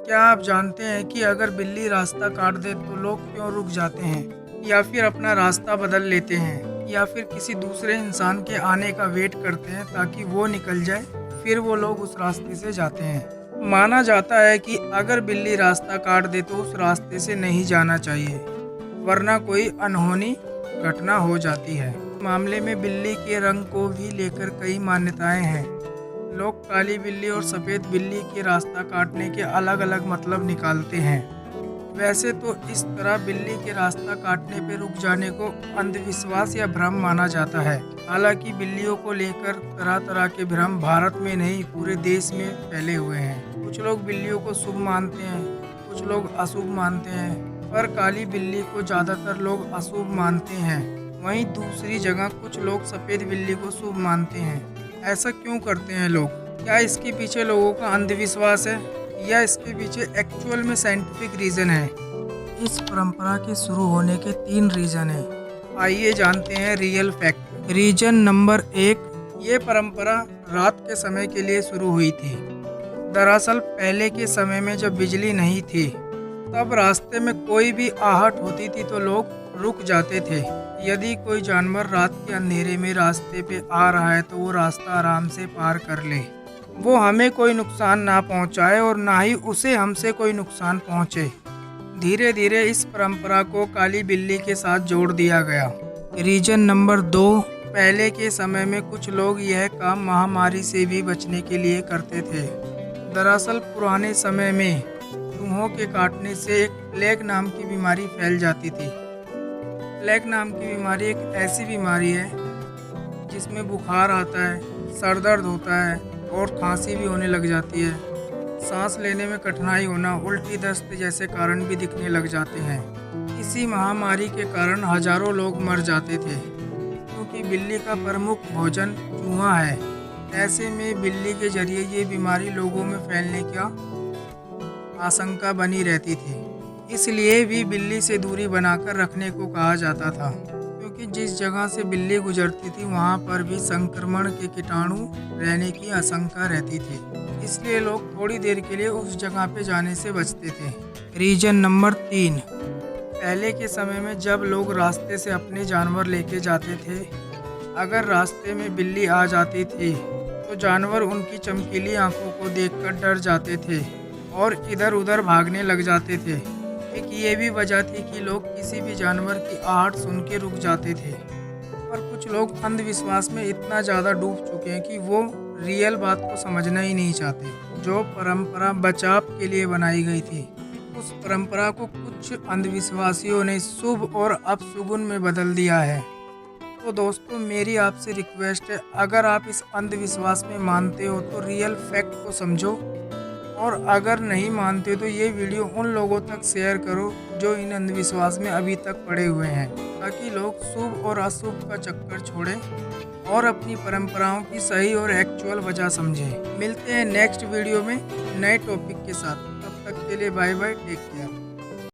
क्या आप जानते हैं कि अगर बिल्ली रास्ता काट दे तो लोग क्यों रुक जाते हैं या फिर अपना रास्ता बदल लेते हैं या फिर किसी दूसरे इंसान के आने का वेट करते हैं ताकि वो निकल जाए, फिर वो लोग उस रास्ते से जाते हैं। माना जाता है कि अगर बिल्ली रास्ता काट दे तो उस रास्ते से नहीं जाना चाहिए, वरना कोई अनहोनी घटना हो जाती है। मामले में बिल्ली के रंग को भी लेकर कई मान्यताएं हैं। लोग काली बिल्ली और सफ़ेद बिल्ली के रास्ता काटने के अलग अलग मतलब निकालते हैं। वैसे तो इस तरह बिल्ली के रास्ता काटने पर रुक जाने को अंधविश्वास या भ्रम माना जाता है। हालांकि बिल्लियों को लेकर तरह तरह के भ्रम भारत में नहीं पूरे देश में फैले हुए हैं। कुछ लोग बिल्लियों को शुभ मानते हैं, कुछ लोग अशुभ मानते हैं, पर काली बिल्ली को ज़्यादातर लोग अशुभ मानते हैं। वहीं दूसरी जगह कुछ लोग सफ़ेद बिल्ली को शुभ मानते हैं। ऐसा क्यों करते हैं लोग? क्या इसके पीछे लोगों का अंधविश्वास है या इसके पीछे एक्चुअल में साइंटिफिक रीज़न है? इस परंपरा के शुरू होने के 3 रीज़न हैं। आइए जानते हैं रियल फैक्ट। रीज़न नंबर 1, ये परंपरा रात के समय के लिए शुरू हुई थी। दरअसल पहले के समय में जब बिजली नहीं थी तब रास्ते में कोई भी आहट होती थी तो लोग रुक जाते थे। यदि कोई जानवर रात के अंधेरे में रास्ते पे आ रहा है तो वो रास्ता आराम से पार कर ले, वो हमें कोई नुकसान ना पहुंचाए और ना ही उसे हमसे कोई नुकसान पहुंचे। धीरे धीरे इस परंपरा को काली बिल्ली के साथ जोड़ दिया गया। रीजन नंबर 2, पहले के समय में कुछ लोग यह काम महामारी से भी बचने के लिए करते थे। दरअसल पुराने समय में चूहों के काटने से एक प्लेग नाम की बीमारी फैल जाती थी। प्लेग नाम की बीमारी एक ऐसी बीमारी है जिसमें बुखार आता है, सर दर्द होता है और खांसी भी होने लग जाती है। सांस लेने में कठिनाई होना, उल्टी दस्त जैसे कारण भी दिखने लग जाते हैं। इसी महामारी के कारण हजारों लोग मर जाते थे क्योंकि बिल्ली का प्रमुख भोजन चूहा है। ऐसे में बिल्ली के जरिए ये बीमारी लोगों में फैलने का आशंका बनी रहती थी। इसलिए भी बिल्ली से दूरी बनाकर रखने को कहा जाता था, क्योंकि जिस जगह से बिल्ली गुजरती थी वहां पर भी संक्रमण के कीटाणु रहने की आशंका रहती थी। इसलिए लोग थोड़ी देर के लिए उस जगह पे जाने से बचते थे। रीजन नंबर 3, पहले के समय में जब लोग रास्ते से अपने जानवर लेके जाते थे, अगर रास्ते में बिल्ली आ जाती थी तो जानवर उनकी चमकीली आंखों को देखकर डर जाते थे और इधर उधर भागने लग जाते थे। एक ये भी वजह थी कि लोग किसी भी जानवर की आहट सुन के रुक जाते थे। पर कुछ लोग अंधविश्वास में इतना ज़्यादा डूब चुके हैं कि वो रियल बात को समझना ही नहीं चाहते। जो परंपरा बचाव के लिए बनाई गई थी, उस परंपरा को कुछ अंधविश्वासियों ने शुभ और अपशगुन में बदल दिया है। तो दोस्तों, मेरी आपसे रिक्वेस्ट है, अगर आप इस अंधविश्वास में मानते हो तो रियल फैक्ट को समझो, और अगर नहीं मानते तो ये वीडियो उन लोगों तक शेयर करो जो इन अंधविश्वास में अभी तक पड़े हुए हैं, ताकि लोग शुभ और अशुभ का चक्कर छोड़ें और अपनी परंपराओं की सही और एक्चुअल वजह समझें। मिलते हैं नेक्स्ट वीडियो में नए टॉपिक के साथ। तब तक के लिए बाय बाय, टेक केयर।